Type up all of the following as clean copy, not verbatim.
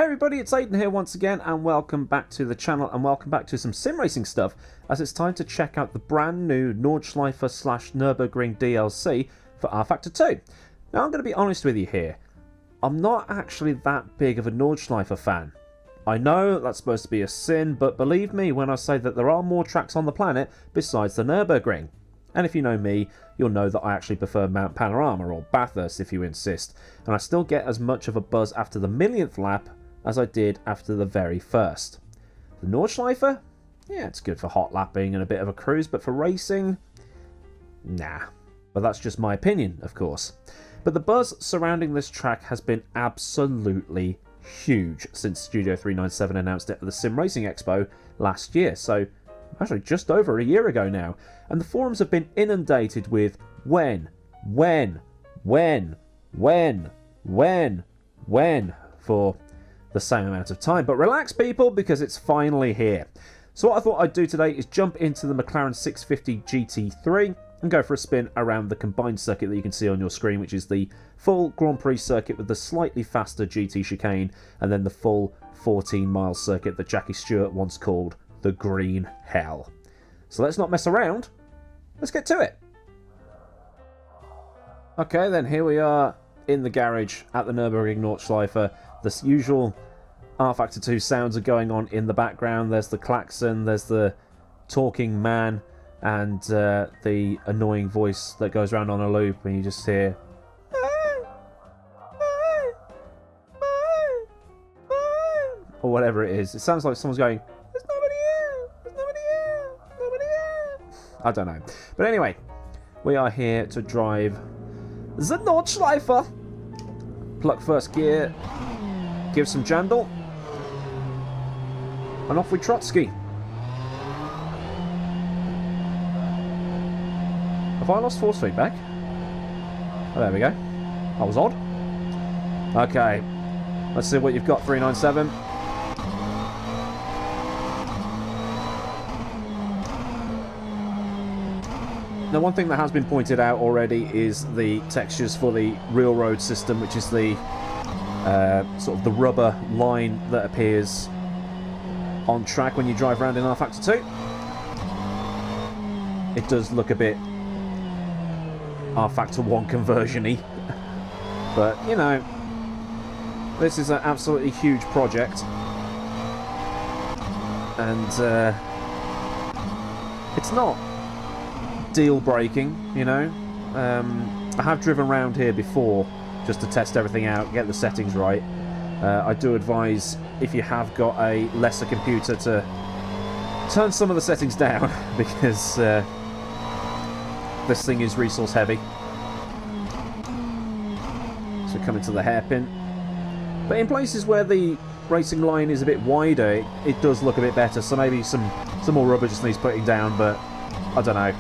Everybody, it's Aiden here once again, and welcome back to the channel, and welcome back to some sim racing stuff, as it's time to check out the brand new Nordschleife / Nurburgring DLC for rFactor2. Now, I'm going to be honest with you here. I'm not actually that big of a Nordschleife fan. I know that's supposed to be a sin, but believe me when I say that there are more tracks on the planet besides the Nurburgring. And if you know me, you'll know that I actually prefer Mount Panorama, or Bathurst if you insist, and I still get as much of a buzz after the millionth lap as I did after the very first. The Nordschleife? Yeah, it's good for hot lapping and a bit of a cruise, but for racing? Nah. But that's just my opinion, of course. But the buzz surrounding this track has been absolutely huge since Studio 397 announced it at the Sim Racing Expo last year, so actually just over a year ago now. And the forums have been inundated with when for the same amount of time. But relax, people, because it's finally here. So what I thought I'd do today is jump into the McLaren 650 GT3 and go for a spin around the combined circuit that you can see on your screen, which is the full Grand Prix circuit with the slightly faster GT chicane, and then the full 14-mile circuit that Jackie Stewart once called the Green Hell. So let's not mess around. Let's get to it. Okay, then here we are in the garage at the Nurburgring Nordschleife. The usual rFactor2 sounds are going on in the background. There's the klaxon, there's the talking man, and the annoying voice that goes around on a loop, and you just hear or whatever it is. It sounds like someone's going, "There's nobody here! There's nobody here! Nobody here!" I don't know. But anyway, we are here to drive the Nordschleife. Pluck first gear, give some jandal, and off we Trotsky. Have I lost force feedback? Oh, there we go. That was odd. Okay, let's see what you've got, 397. Now, one thing that has been pointed out already is the textures for the railroad system, which is the sort of the rubber line that appears on track when you drive around in rFactor2. It does look a bit rFactor1 conversion-y, but you know, this is an absolutely huge project, and it's not deal-breaking, you know. I have driven around here before just to test everything out, get the settings right. I do advise, if you have got a lesser computer, to turn some of the settings down because this thing is resource heavy. So coming to the hairpin, but in places where the racing line is a bit wider, it does look a bit better. So maybe some more rubber just needs putting down, but I don't know.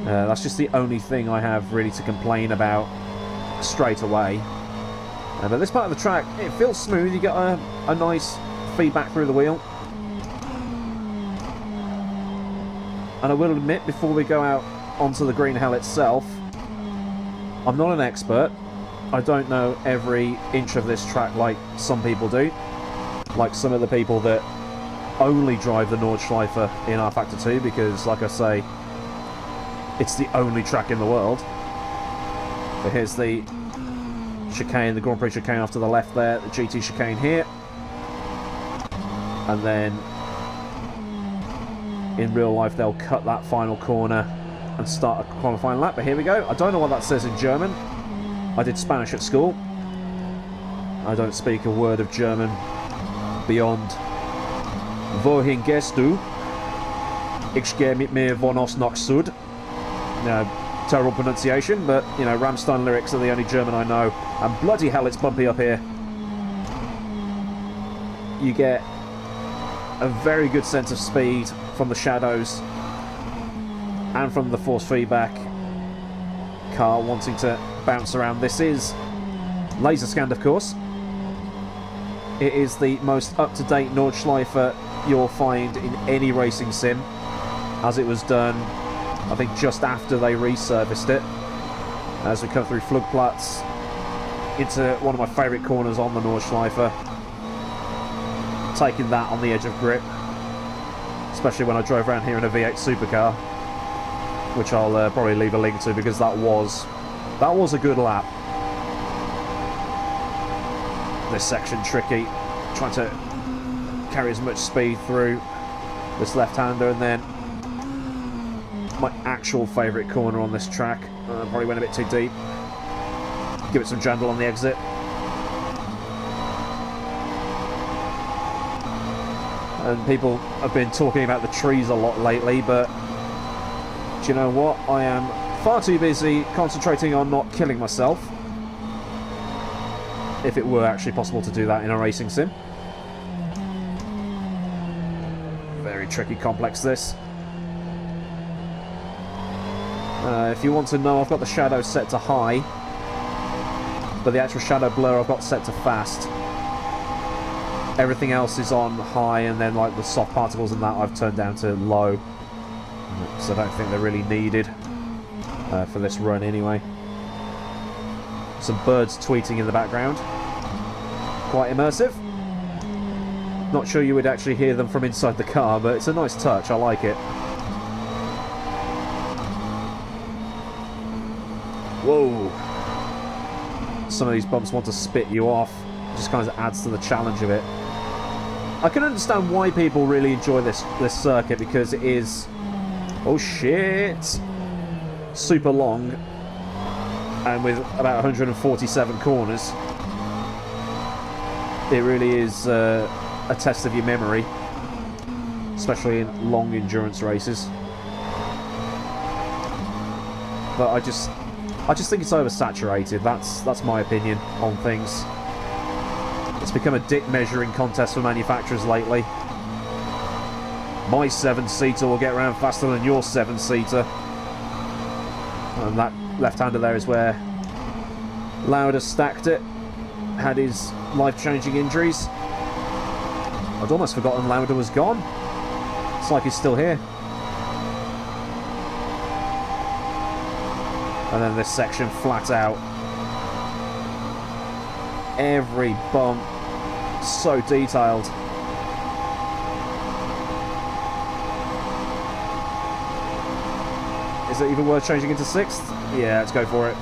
That's just the only thing I have really to complain about straight away. But this part of the track, it feels smooth. You get a nice feedback through the wheel. And I will admit, before we go out onto the Green Hell itself, I'm not an expert. I don't know every inch of this track like some people do. Like some of the people that only drive the Nordschleife in rFactor2, because, like I say, it's the only track in the world. But here's the chicane, the Grand Prix chicane off to the left there, the GT chicane here. And then in real life they'll cut that final corner and start a qualifying lap. But here we go. I don't know what that says in German. I did Spanish at school. I don't speak a word of German beyond Wohin gehst du? Ich gehe mit mir von Ost nach Süd. No, terrible pronunciation, but, you know, Rammstein lyrics are the only German I know, and bloody hell, it's bumpy up here. You get a very good sense of speed from the shadows and from the force feedback. Car wanting to bounce around. This is laser scanned, of course. It is the most up-to-date Nordschleife you'll find in any racing sim, as it was done, I think, just after they resurfaced it. As we come through Flugplatz into one of my favourite corners on the Nordschleife. taking that on the edge of grip, especially when I drove around here in a V8 supercar, which I'll probably leave a link to, because that was a good lap. This section tricky, trying to carry as much speed through this left-hander, and then my actual favourite corner on this track. Probably went a bit too deep. Give it some jandle on the exit. And people have been talking about the trees a lot lately, but do you know what? I am far too busy concentrating on not killing myself, if it were actually possible to do that in a racing sim. Very tricky, complex this. If you want to know, I've got the shadow set to high, but the actual shadow blur I've got set to fast. Everything else is on high, and then like the soft particles and that I've turned down to low, so I don't think they're really needed for this run anyway. Some birds tweeting in the background, quite immersive. Not sure you would actually hear them from inside the car, but it's a nice touch, I like it. Whoa! Some of these bumps want to spit you off. It just kind of adds to the challenge of it. I can understand why people really enjoy this circuit, because it is, oh shit, super long, and with about 147 corners. It really is a test of your memory, especially in long endurance races. But I just think it's oversaturated. That's my opinion on things. It's become a dick measuring contest for manufacturers lately. My 7-seater will get around faster than your 7-seater. And that left-hander there is where Lauda stacked it. Had his life-changing injuries. I'd almost forgotten Lauda was gone. It's like he's still here. And then this section flat out. Every bump so detailed. Is it even worth changing into 6th? Yeah, let's go for it.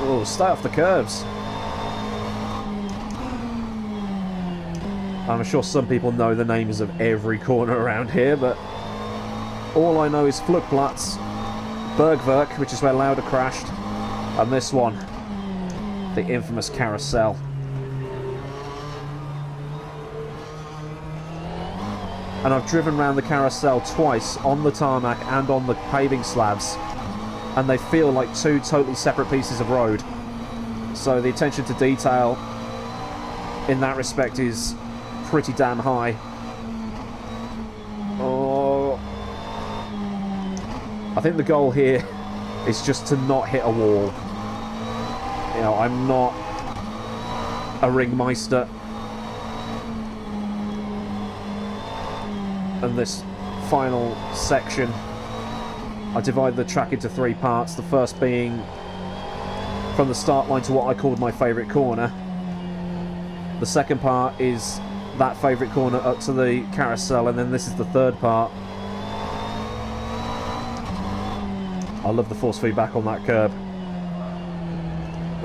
Oh, stay off the curves. I'm sure some people know the names of every corner around here, but all I know is Flugplatz, Bergwerk, which is where Lauda crashed, and this one, the infamous carousel. And I've driven around the carousel twice, on the tarmac and on the paving slabs, and they feel like two totally separate pieces of road. So the attention to detail in that respect is pretty damn high. Oh, I think the goal here is just to not hit a wall. You know, I'm not a ringmeister, and this final section, I divide the track into 3 parts. The first being from the start line to what I called my favourite corner. The second part is that favourite corner up to the carousel, and then this is the third part. I love the force feedback on that curb.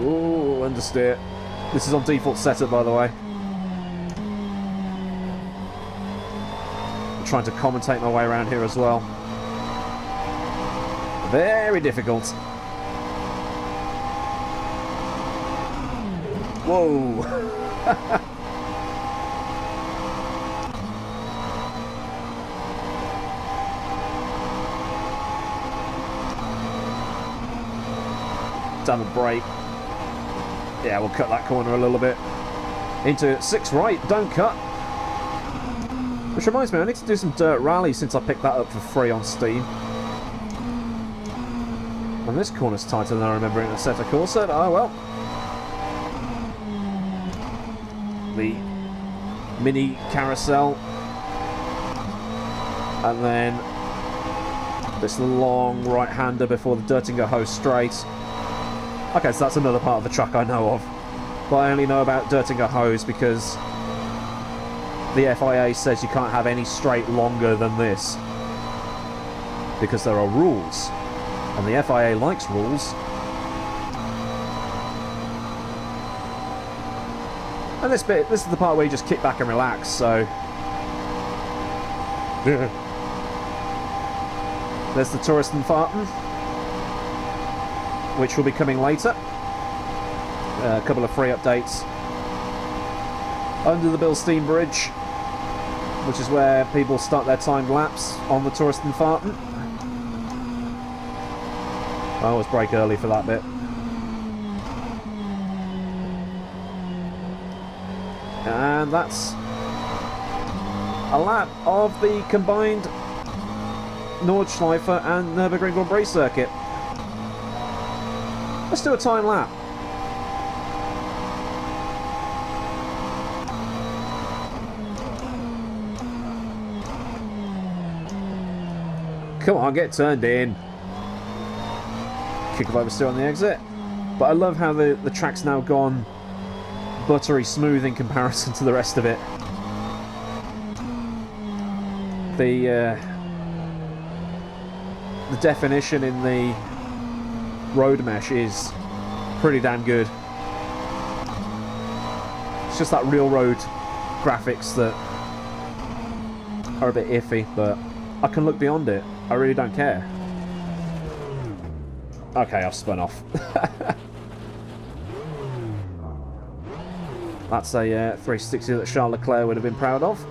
Ooh, understeer. This is on default setup, by the way. I'm trying to commentate my way around here as well. Very difficult. Whoa. Damn a brake. Yeah, we'll cut that corner a little bit. Into 6 right, don't cut. Which reminds me, I need to do some dirt rally since I picked that up for free on Steam. And this corner's tighter than I remember in Assetto Corsa. Oh well. The mini carousel. And then this long right-hander before the Dirtinger hose straight. Okay, so that's another part of the track I know of. But I only know about Dirtinger hose because the FIA says you can't have any straight longer than this. Because there are rules. And the FIA likes rules. And this is the part where you just kick back and relax, so... There's the Touristenfahrten, which will be coming later. A couple of free updates. Under the Bilstein Bridge, which is where people start their timed laps on the Touristenfahrten. I always brake early for that bit. And that's a lap of the combined Nordschleife and Nurburgring Grand Prix circuit. Let's do a time lap. Come on, get turned in. Kick of oversteer on the exit. But I love how the track's now gone buttery smooth in comparison to the rest of it. The definition in the road mesh is pretty damn good. It's just that real road graphics that are a bit iffy, but I can look beyond it. I really don't care. Okay, I've spun off. That's a 360 that Charles Leclerc would have been proud of.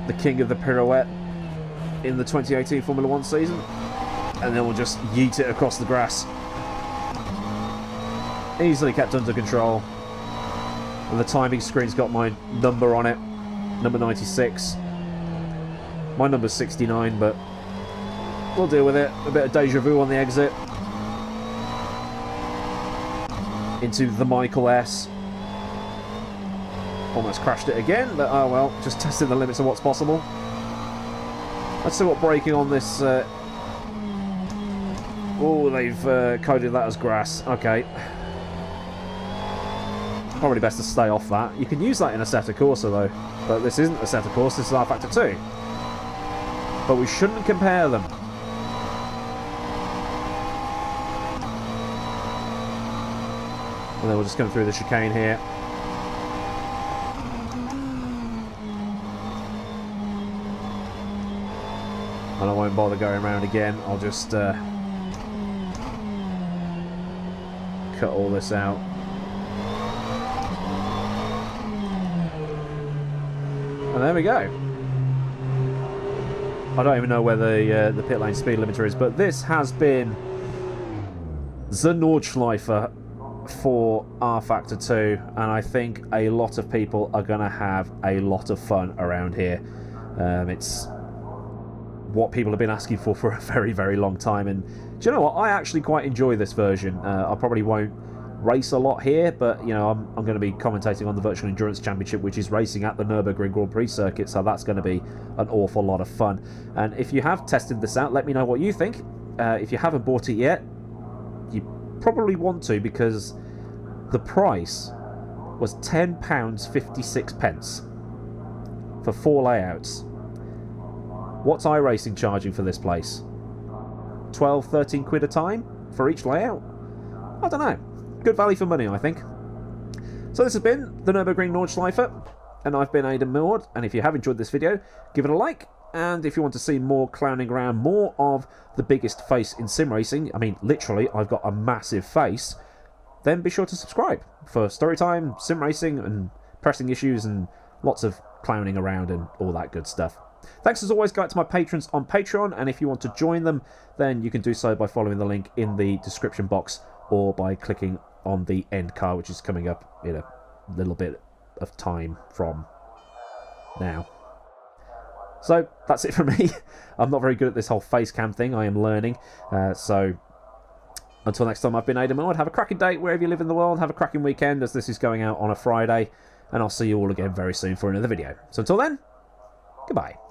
The king of the pirouette in the 2018 Formula 1 season. And then we'll just yeet it across the grass. Easily kept under control. And the timing screen's got my number on it. Number 96. My number's 69, but we'll deal with it. A bit of deja vu on the exit. Into the Michael S. Almost crashed it again, but oh well, just testing the limits of what's possible. Let's see what braking on this... Oh, they've coded that as grass. Okay. Probably best to stay off that. You can use that in Assetto Corsa though, but this isn't Assetto Corsa, this is rFactor2. But we shouldn't compare them. And then we'll just come through the chicane here. And I won't bother going around again. I'll just cut all this out. And there we go. I don't even know where the pit lane speed limiter is, but this has been the Nordschleife for rFactor2, and I think a lot of people are going to have a lot of fun around here. It's what people have been asking for a very, very long time, and do you know what? I actually quite enjoy this version. I probably won't race a lot here, but you know, I'm going to be commentating on the Virtual Endurance Championship, which is racing at the Nurburgring Grand Prix circuit, so that's going to be an awful lot of fun. And if you have tested this out, let me know what you think. If you haven't bought it yet, you probably want to, because the price was £10.56 for 4 layouts. What's iRacing charging for this place? 12, 13 quid a time for each layout? I don't know. Good value for money, I think. So this has been the Nurburgring Nordschleife, and I've been Aidan Millward, and if you have enjoyed this video, give it a like, and if you want to see more clowning around, more of the biggest face in sim racing, I mean literally I've got a massive face, then be sure to subscribe for story time, sim racing, and pressing issues, and lots of clowning around and all that good stuff. Thanks as always, go out to my patrons on Patreon, and if you want to join them, then you can do so by following the link in the description box, or by clicking on the end card, which is coming up in a little bit of time from now. So that's it from me. I'm not very good at this whole face cam thing. I am learning. So until next time, I've been Aidan Millward. Have a cracking day wherever you live in the world. Have a cracking weekend, as this is going out on a Friday. And I'll see you all again very soon for another video. So until then, Goodbye.